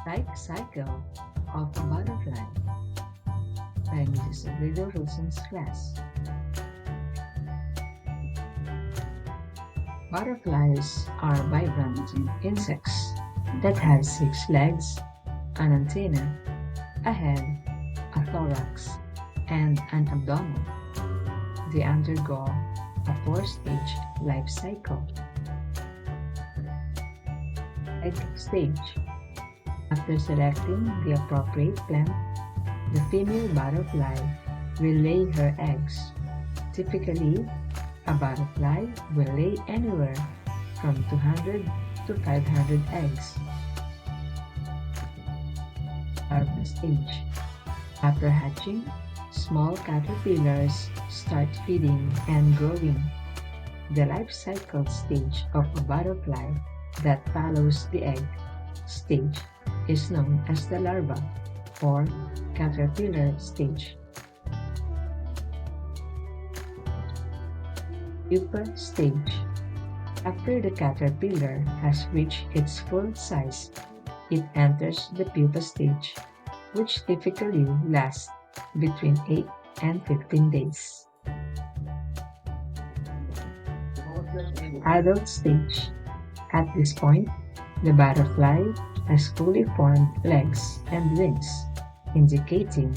Life Cycle of a Butterfly by Mrs. Abreu Wilson's class. Butterflies are vibrant insects that have 6 legs, an antenna, a head, a thorax, and an abdomen. They undergo a 4-stage life cycle. Egg stage. After selecting the appropriate plant, the female butterfly will lay her eggs. Typically, a butterfly will lay anywhere from 200 to 500 eggs. Larva stage. After hatching, small caterpillars start feeding and growing. The life cycle stage of a butterfly that follows the egg stage is known as the larva or caterpillar stage. Pupa stage. After the caterpillar has reached its full size, it enters the pupa stage, which typically lasts between 8 and 15 days. Adult stage. At this point, the butterfly has fully formed legs and wings, indicating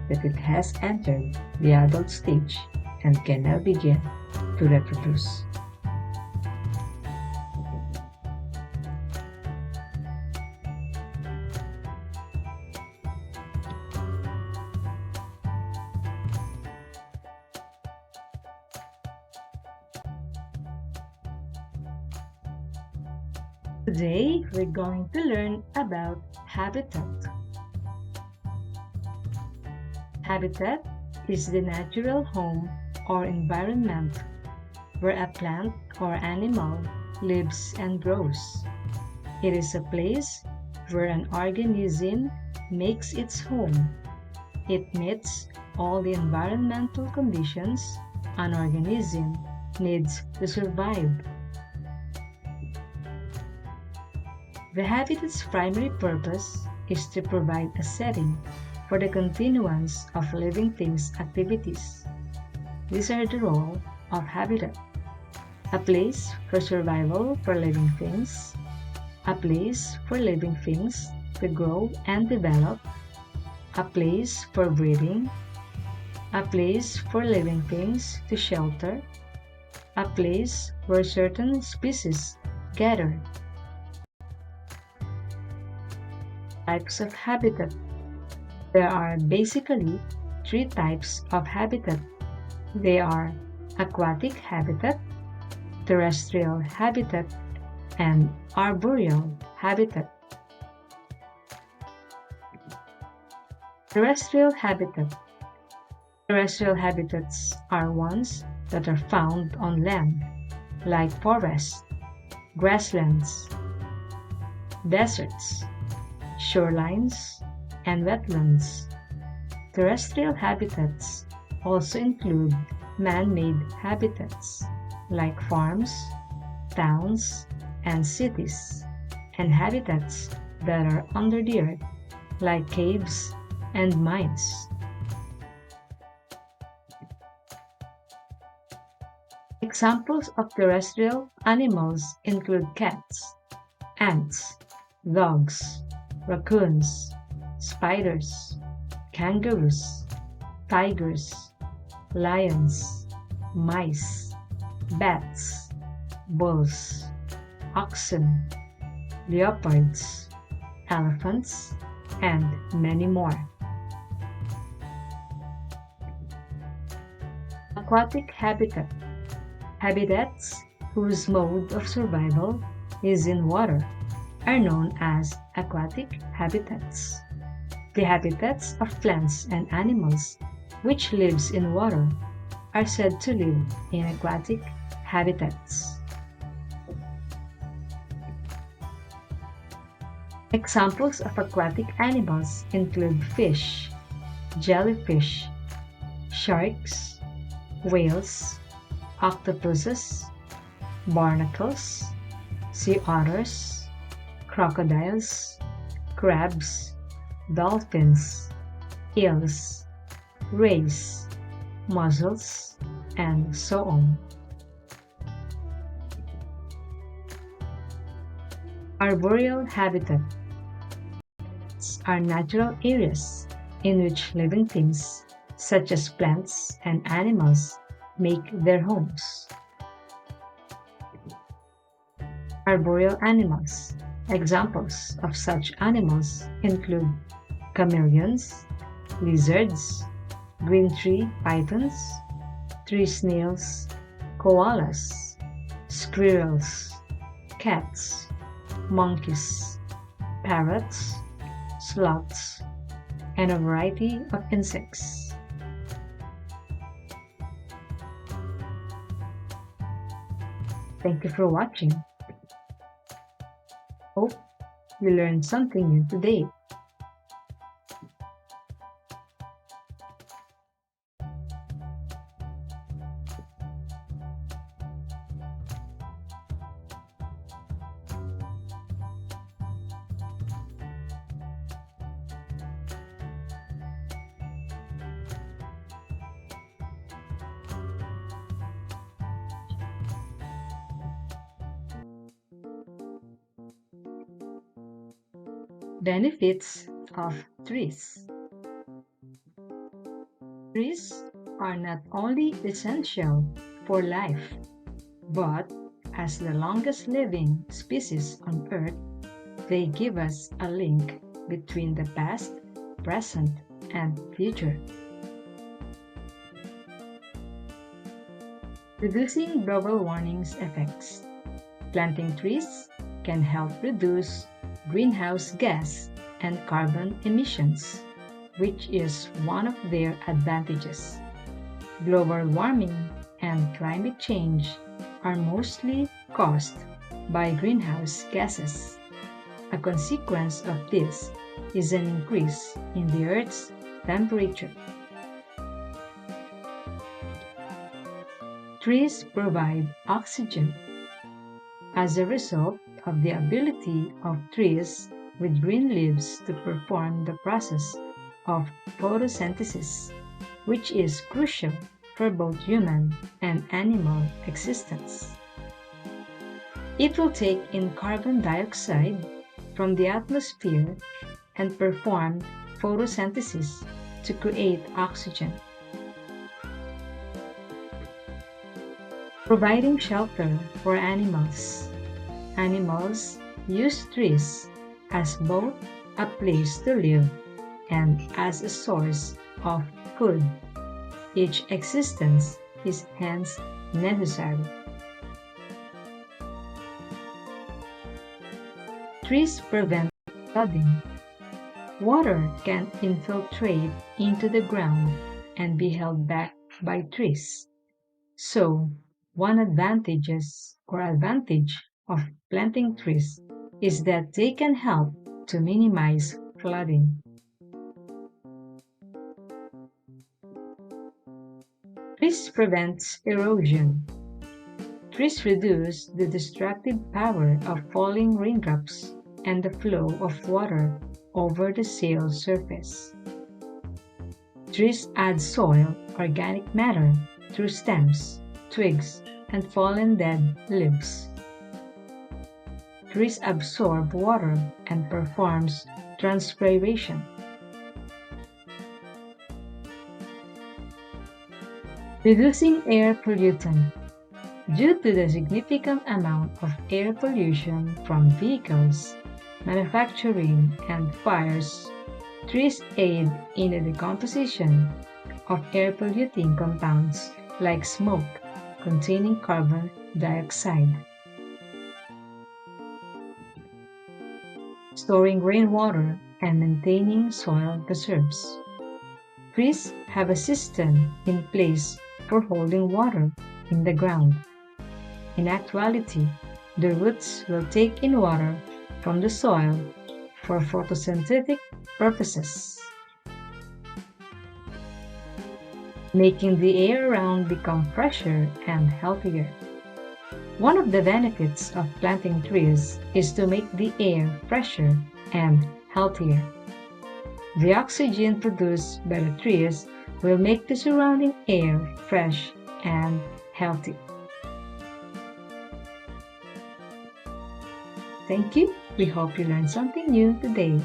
that it has entered the adult stage and can now begin to reproduce. Today, we're going to learn about habitat. Habitat is the natural home or environment where a plant or animal lives and grows. It is a place where an organism makes its home. It meets all the environmental conditions an organism needs to survive. The habitat's primary purpose is to provide a setting for the continuance of living things' activities. These are the role of habitat: a place for survival for living things, a place for living things to grow and develop, a place for breeding, a place for living things to shelter, a place where certain species gather. Types of habitat. There are basically 3 types of habitat. They are aquatic habitat, terrestrial habitat, and arboreal habitat. Terrestrial habitat. Terrestrial habitats are ones that are found on land, like forests, grasslands, deserts, shorelines, and wetlands. Terrestrial habitats also include man-made habitats like farms, towns, and cities, and habitats that are under the earth like caves and mines. Examples of terrestrial animals include cats, ants, dogs, raccoons, spiders, kangaroos, tigers, lions, mice, bats, bulls, oxen, leopards, elephants, and many more. Aquatic habitat. Habitats whose mode of survival is in water are known as aquatic habitats. The habitats of plants and animals which lives in water are said to live in aquatic habitats. Examples of aquatic animals include fish, jellyfish, sharks, whales, octopuses, barnacles, sea otters, crocodiles, crabs, dolphins, eels, rays, mussels, and so on. Arboreal habitat are natural areas in which living things, such as plants and animals, make their homes. Arboreal animals. Examples of such animals include chameleons, lizards, green tree pythons, tree snails, koalas, squirrels, cats, monkeys, parrots, sloths, and a variety of insects. Thank you for watching. Hope you learned something new today. Benefits of trees. Trees are not only essential for life, but as the longest living species on Earth, they give us a link between the past, present, and future. Reducing global warming's effects. Planting trees can help reduce greenhouse gas and carbon emissions, which is one of their advantages. Global warming and climate change are mostly caused by greenhouse gases. A consequence of this is an increase in the Earth's temperature. Trees provide oxygen. As a result of the ability of trees with green leaves to perform the process of photosynthesis, which is crucial for both human and animal existence. It will take in carbon dioxide from the atmosphere and perform photosynthesis to create oxygen. Providing shelter for animals. Animals use trees as both a place to live and as a source of food. Each existence is hence necessary. Trees prevent flooding. Water can infiltrate into the ground and be held back by trees. So, one advantage of planting trees is that they can help to minimize flooding. Trees prevent erosion. Trees reduce the destructive power of falling raindrops and the flow of water over the soil surface. Trees add soil organic matter through stems, twigs, and fallen dead leaves. Trees absorb water and performs transpiration. Reducing air pollutant. Due to the significant amount of air pollution from vehicles, manufacturing, and fires, trees aid in the decomposition of air-polluting compounds like smoke containing carbon dioxide. Storing rainwater and maintaining soil reserves. Trees have a system in place for holding water in the ground. In actuality, the roots will take in water from the soil for photosynthetic purposes, making the air around become fresher and healthier. One of the benefits of planting trees is to make the air fresher and healthier. The oxygen produced by the trees will make the surrounding air fresh and healthy. Thank you. We hope you learned something new today.